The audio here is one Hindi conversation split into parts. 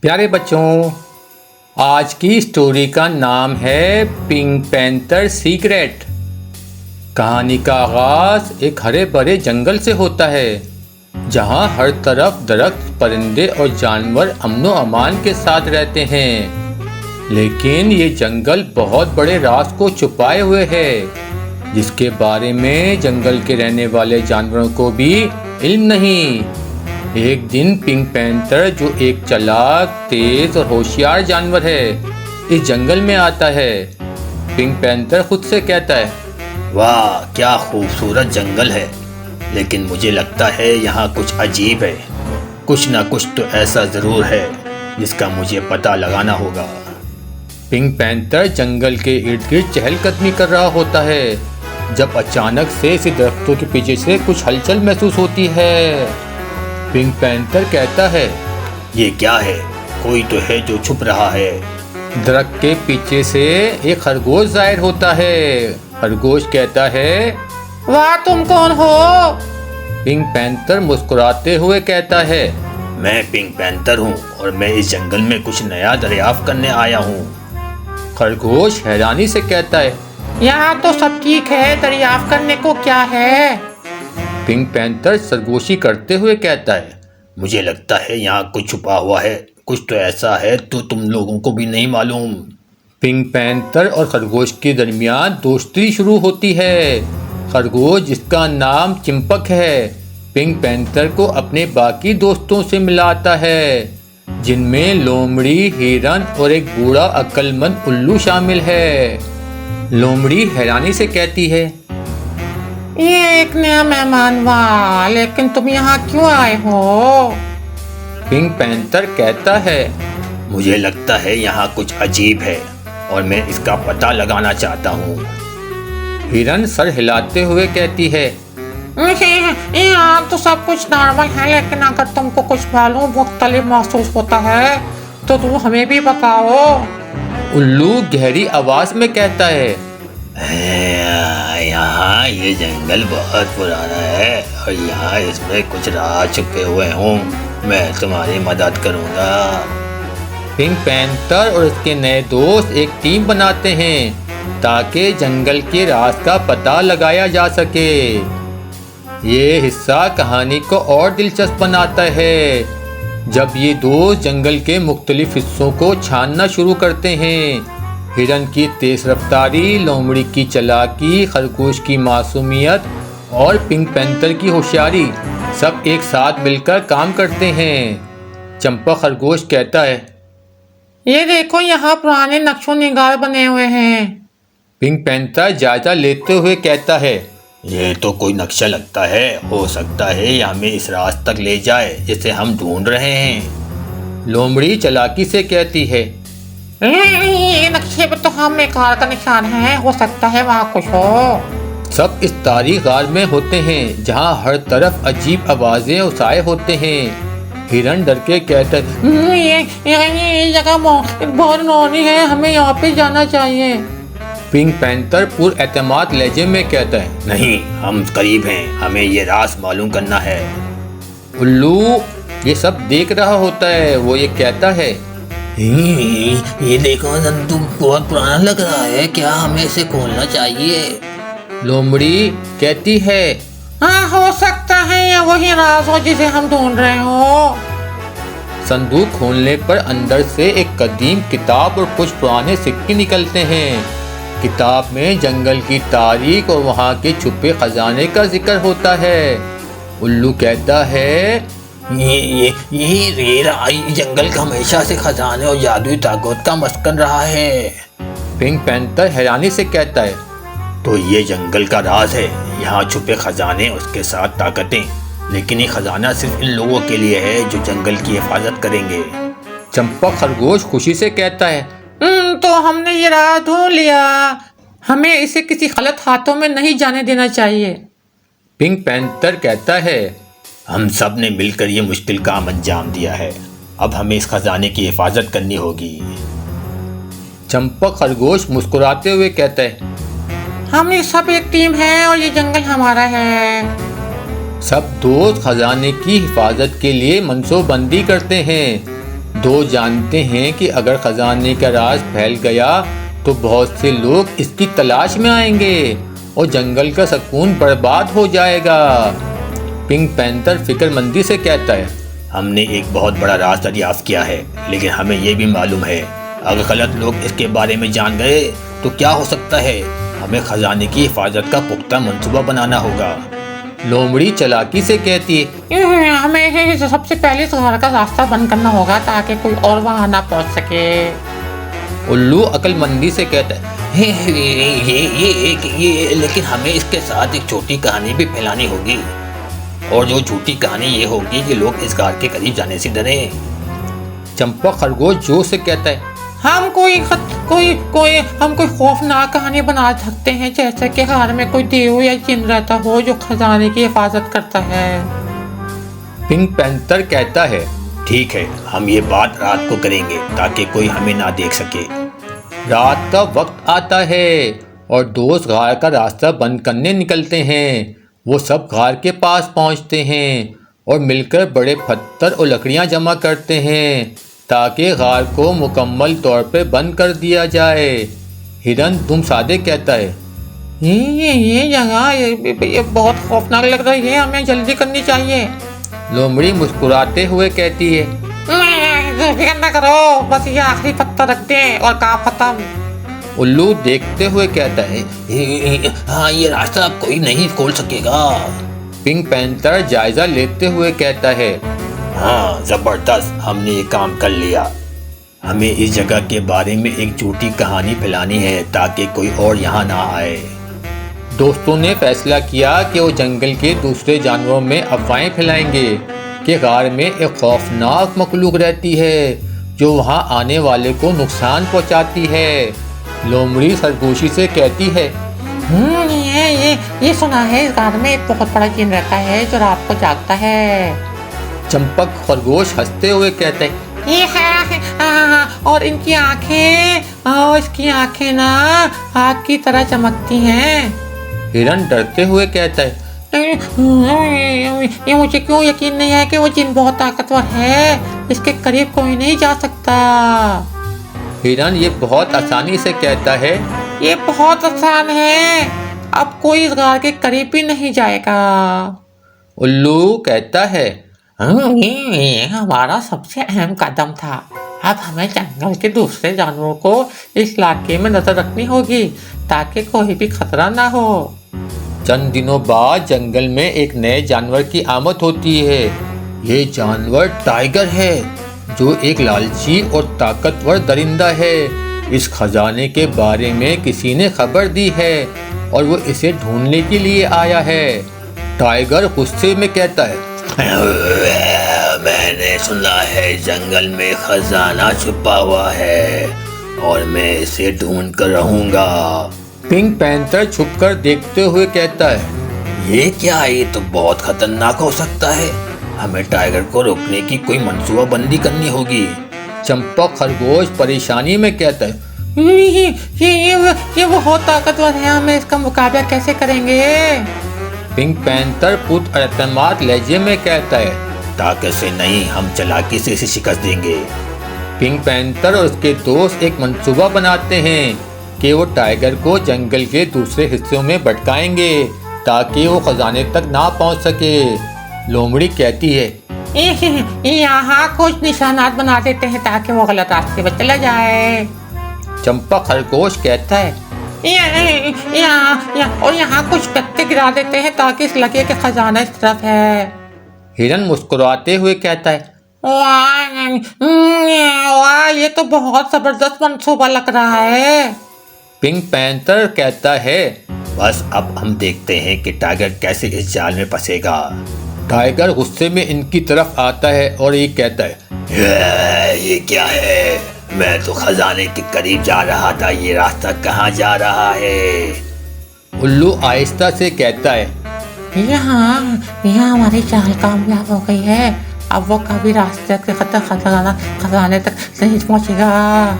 प्यारे बच्चों, आज की स्टोरी का नाम है पिंक पैंथर सीक्रेट। कहानी का आगाज एक हरे भरे जंगल से होता है, जहां हर तरफ दरख्त, परिंदे और जानवर अमनो अमान के साथ रहते हैं। लेकिन ये जंगल बहुत बड़े राज को छुपाए हुए है, जिसके बारे में जंगल के रहने वाले जानवरों को भी इल्म नहीं। एक दिन पिंक पैंथर, जो एक चालाक, तेज और होशियार जानवर है, इस जंगल में आता है। पिंक पैंथर खुद से कहता है, वाह क्या खूबसूरत जंगल है, लेकिन मुझे लगता है यहाँ कुछ अजीब है। कुछ ना कुछ तो ऐसा ज़रूर है जिसका मुझे पता लगाना होगा। पिंक पैंथर जंगल के इर्द गिर्द चहलकदमी कर रहा होता है, जब अचानक से इसे दरख्तों के पीछे से कुछ हलचल महसूस होती है। पिंक पैंथर कहता है, ये क्या है? कोई तो है जो छुप रहा है। दरख्त के पीछे से एक खरगोश जाहिर होता है। खरगोश कहता है, वाह, तुम कौन हो? पिंक पैंथर मुस्कुराते हुए कहता है, मैं पिंक पैंथर हूँ और मैं इस जंगल में कुछ नया दरियाफ्त करने आया हूँ। खरगोश हैरानी से कहता है, यहाँ तो सब ठीक है, दरियाफ्त करने को क्या है? पिंक पैंथर सरगोशी करते हुए कहता है, मुझे लगता है यहाँ कुछ छुपा हुआ है। कुछ तो ऐसा है तो तुम लोगों को भी नहीं मालूम। पिंक पैंथर और खरगोश के दरमियान दोस्ती शुरू होती है। खरगोश, जिसका नाम चिंपक है, पिंक पैंथर को अपने बाकी दोस्तों से मिलाता है, जिनमें लोमड़ी, हिरन और एक बूढ़ा अक्लमंद उल्लू शामिल है। लोमड़ी हैरानी से कहती है, ये एक नया मेहमान, वाह, लेकिन तुम यहाँ क्यों आए हो? पिंक पैंथर कहता है, मुझे लगता है यहाँ कुछ अजीब है और मैं इसका पता लगाना चाहता हूँ। हिरन सर हिलाते हुए कहती है, यहाँ तो सब कुछ नॉर्मल है, लेकिन अगर तुमको कुछ मालूम मुख्तलिफ महसूस होता है तो तुम हमें भी बताओ। उल्लू गहरी आवाज में कहता है, यहाँ ये जंगल बहुत पुराना है और यहाँ इसमें कुछ राज छुपे हुए हों। मैं तुम्हारी मदद करूँगा। पिंक पैंथर और उसके नए दोस्त एक टीम बनाते हैं ताकि जंगल के राज का पता लगाया जा सके। ये हिस्सा कहानी को और दिलचस्प बनाता है, जब ये दोस्त जंगल के मुख्तलिफ हिस्सों को छानना शुरू करते हैं। हिरन की तेज रफ्तारी, लोमड़ी की चालाकी, खरगोश की मासूमियत और पिंक पैंथर की होशियारी सब एक साथ मिलकर काम करते हैं। चंपक खरगोश कहता है, ये देखो, यहाँ पुराने नक्शो निगार बने हुए हैं। पिंक पैंथर जायजा लेते हुए कहता है, ये तो कोई नक्शा लगता है। हो सकता है ये हमें इस रास्ते तक ले जाए जिसे हम ढूंढ रहे हैं। लोमड़ी चालाकी से कहती है, ये नक्शे पर तो हम एक कार का निशान है, हो सकता है वहाँ कुछ हो। सब इस तारीख गार में होते हैं, जहाँ हर तरफ अजीब आवाजें और साए होते हैं। हिरन डर के कहता है, ये जगह बहुत नौनी है, हमें यहाँ पे जाना चाहिए। पिंक पैंथर पुरएतमाद लहजे में कहता है, नहीं, हम करीब हैं, हमें ये राज मालूम करना है। उल्लू ये सब देख रहा होता है। वो ये कहता है, ये देखो, संदूक बहुत पुराना लग रहा है, क्या हमें इसे खोलना चाहिए? लोमड़ी कहती है, हाँ, हो सकता है ये वही राज हो जिसे हम ढूंढ रहे हो। संदूक खोलने पर अंदर से एक कदीम किताब और कुछ पुराने सिक्के निकलते हैं। किताब में जंगल की तारीख और वहाँ के छुपे खजाने का जिक्र होता है। उल्लू कहता है, ये जंगल का हमेशा से खजाने और जादुई ताकत का मस्कन रहा है। पिंक पैंथर हैरानी से कहता है, तो ये जंगल का राज है, यहाँ छुपे खजाने, उसके साथ ताकतें। लेकिन ये खजाना सिर्फ इन लोगों के लिए है जो जंगल की हिफाजत करेंगे। चंपक खरगोश खुशी से कहता है, तो हमने ये राज ढूंढ लिया, हमें इसे किसी गलत हाथों में नहीं जाने देना चाहिए। पिंक पैंथर कहता है, हम सब ने मिलकर ये मुश्किल काम अंजाम दिया है, अब हमें इस खजाने की हिफाजत करनी होगी। चंपक खरगोश मुस्कुराते हुए कहता है, हम ये सब एक टीम है और ये जंगल हमारा है। सब दोस्त खजाने की हिफाजत के लिए मंसूबबंदी करते हैं। दोस्त जानते हैं कि अगर खजाने का राज फैल गया तो बहुत से लोग इसकी तलाश में आएंगे और जंगल का सुकून बर्बाद हो जाएगा। पिंक पैंथर फिक्रमंदी से कहता है, हमने एक बहुत बड़ा राज दरियाफ्त किया है, लेकिन हमें यह भी मालूम है अगर गलत लोग इसके बारे में जान गए तो क्या हो सकता है। हमें खजाने की हिफाजत का पुख्ता मंसूबा बनाना होगा। लोमड़ी चालाकी से कहती है, हमें सबसे पहले इस घर का रास्ता बंद करना होगा ताकि कोई और वहाँ ना पहुँच सके। उल्लू अक्लमंदी से कहता है, ये लेकिन हमें इसके साथ एक छोटी कहानी भी फैलानी होगी, और जो झूठी कहानी ये होगी कि लोग इस गार के करीब जाने से डरें। चंपा खरगोश जोर से कहता है, हम कोई खौफनाक कहानी बना सकते हैं, जैसे कि घर में कोई देव या जिन रहता हो जो खजाने की हिफाजत करता है। पिंक पैंथर कहता है, ठीक है, हम ये बात रात को करेंगे ताकि कोई हमें ना देख सके। रात का वक्त आता है और दोस्त गार का रास्ता बंद करने निकलते हैं। वो सब गार के पास पहुंचते हैं और मिलकर बड़े पत्थर और लकड़ियां जमा करते हैं ताकि गार को मुकम्मल तौर पे बंद कर दिया जाए। हिरन दुमसादे कहता है, ये जगह ये बहुत खौफनाक लग रही है, हमें जल्दी करनी चाहिए। लोमड़ी मुस्कुराते हुए कहती है, फिक्र न करो, बस ये आखिरी पत्थर रख दें और काम खत्म। उल्लू देखते हुए कहता है, हाँ, ये रास्ता अब कोई नहीं खोल सकेगा। पिंक पैंथर जायजा लेते हुए कहता है, हाँ, जबरदस्त, हमने ये काम कर लिया। हमें इस जगह के बारे में एक झूठी कहानी फैलानी है ताकि कोई और यहाँ ना आए। दोस्तों ने फैसला किया कि वो जंगल के दूसरे जानवरों में अफवाहें फैलाएंगे कि गार में एक खौफनाक मखलूक रहती है जो वहाँ आने वाले को नुकसान पहुँचाती है। लोमड़ी सरगोशी से कहती है, ये सुना है इस गार में एक बहुत बड़ा जिन रहता है जो रात को जागता है। चंपक खरगोश हंसते हुए कहते हैं, ये है, और इनकी आंखें और इसकी आंखें ना आग की तरह चमकती हैं। हिरन डरते हुए कहता है, ये मुझे क्यों यकीन नहीं है कि वो जिन बहुत ताकतवर है, इसके करीब कोई नहीं जा सकता। हिरन ये बहुत आसानी से कहता है, ये बहुत आसान है, अब कोई इस गार के करीब भी नहीं जाएगा। उल्लू कहता है, ये हमारा सबसे अहम कदम था। अब हमें जंगल के दूसरे जानवरों को इस इलाके में नजर रखनी होगी ताकि कोई भी खतरा ना हो। चंद दिनों बाद जंगल में एक नए जानवर की आमद होती है। ये जानवर टाइगर है जो एक लालची और ताकतवर दरिंदा है। इस खजाने के बारे में किसी ने खबर दी है और वो इसे ढूंढने के लिए आया है। टाइगर गुस्से में कहता है, मैंने सुना है जंगल में खजाना छुपा हुआ है और मैं इसे ढूंढ कर रहूंगा। पिंक पैंथर छुपकर देखते हुए कहता है, ये क्या है, ये तो बहुत खतरनाक हो सकता है। हमें टाइगर को रोकने की कोई मंसूबाबंदी करनी होगी। चंपक खरगोश परेशानी में कहता है, ये बहुत ताकतवर है, हमें इसका मुकाबला कैसे करेंगे। पिंक पैंथर पुत एतमाद लहजे में कहता है, ताकत से नहीं, हम चालाकी से इसे शिकस्त देंगे। पिंक पैंथर और उसके दोस्त एक मंसूबा बनाते हैं कि वो टाइगर को जंगल के दूसरे हिस्सों में भटकाएंगे ताकि वो खजाने तक ना पहुंच सके। लोमड़ी कहती है, यहाँ कुछ निशानात बना देते हैं ताकि वो गलत रास्ते पर चला जाए। चंपा खरगोश कहता है, और यहाँ कुछ पत्ते गिरा देते हैं ताकि इस लगे कि खजाना इस तरफ है। हिरन मुस्कुराते हुए कहता है, वाह, ये तो बहुत जबरदस्त मंसूबा लग रहा है। पिंक पैंथर कहता है, बस अब हम देखते हैं कि टाइगर कैसे इस जाल में फंसेगा। टाइगर गुस्से में इनकी तरफ आता है और ये कहता है, ये क्या है, मैं तो खजाने के करीब जा रहा था, ये रास्ता कहाँ जा रहा है। उल्लू आहिस्ता से कहता है, यहाँ हमारी चाल कामयाब हो गई है, अब वो कभी रास्ते के खजाने तक नहीं पहुँचेगा।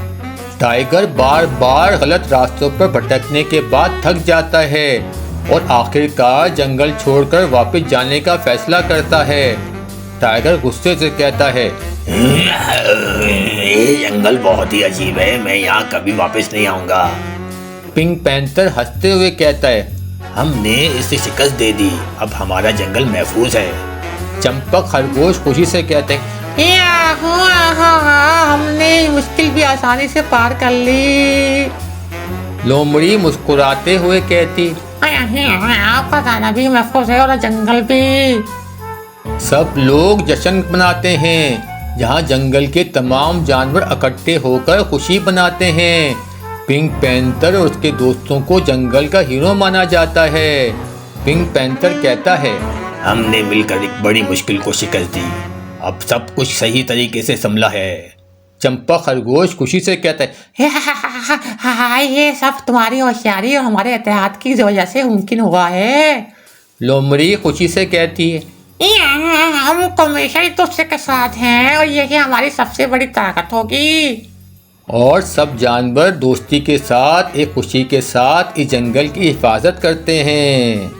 टाइगर बार बार गलत रास्तों पर भटकने के बाद थक जाता है और आखिरकार जंगल छोड़कर वापस जाने का फैसला करता है। टाइगर गुस्से से कहता है, ये जंगल बहुत ही अजीब है, मैं यहाँ कभी वापस नहीं आऊंगा। पिंक पैंथर हंसते हुए कहता है। हमने इसे शिकस्त दे दी, अब हमारा जंगल महफूज है। चंपक खरगोश खुशी से कहते हैं। याहू, हमने मुश्किल भी आसानी से पार कर ली। लोमड़ी मुस्कुराते हुए कहती। आपका खाना भी महफूज है और जंगल भी। सब लोग जश्न मनाते हैं, जहाँ जंगल के तमाम जानवर इकट्ठे होकर खुशी मनाते हैं। पिंक पैंथर और उसके दोस्तों को जंगल का हीरो माना जाता है। पिंक पैंथर कहता है, हमने मिलकर एक बड़ी मुश्किल को शिकस्त दी, अब सब कुछ सही तरीके से संभला है। चंपा खरगोश खुशी से कहता है, ये सब तुम्हारी होशियारी और हमारे एहतियात की वजह से मुमकिन हुआ है। लोमड़ी खुशी से कहती है, हम हमेशा ही तुझसे के साथ हैं और यही हमारी सबसे बड़ी ताकत होगी। और सब जानवर दोस्ती के साथ एक खुशी के साथ इस जंगल की हिफाजत करते हैं।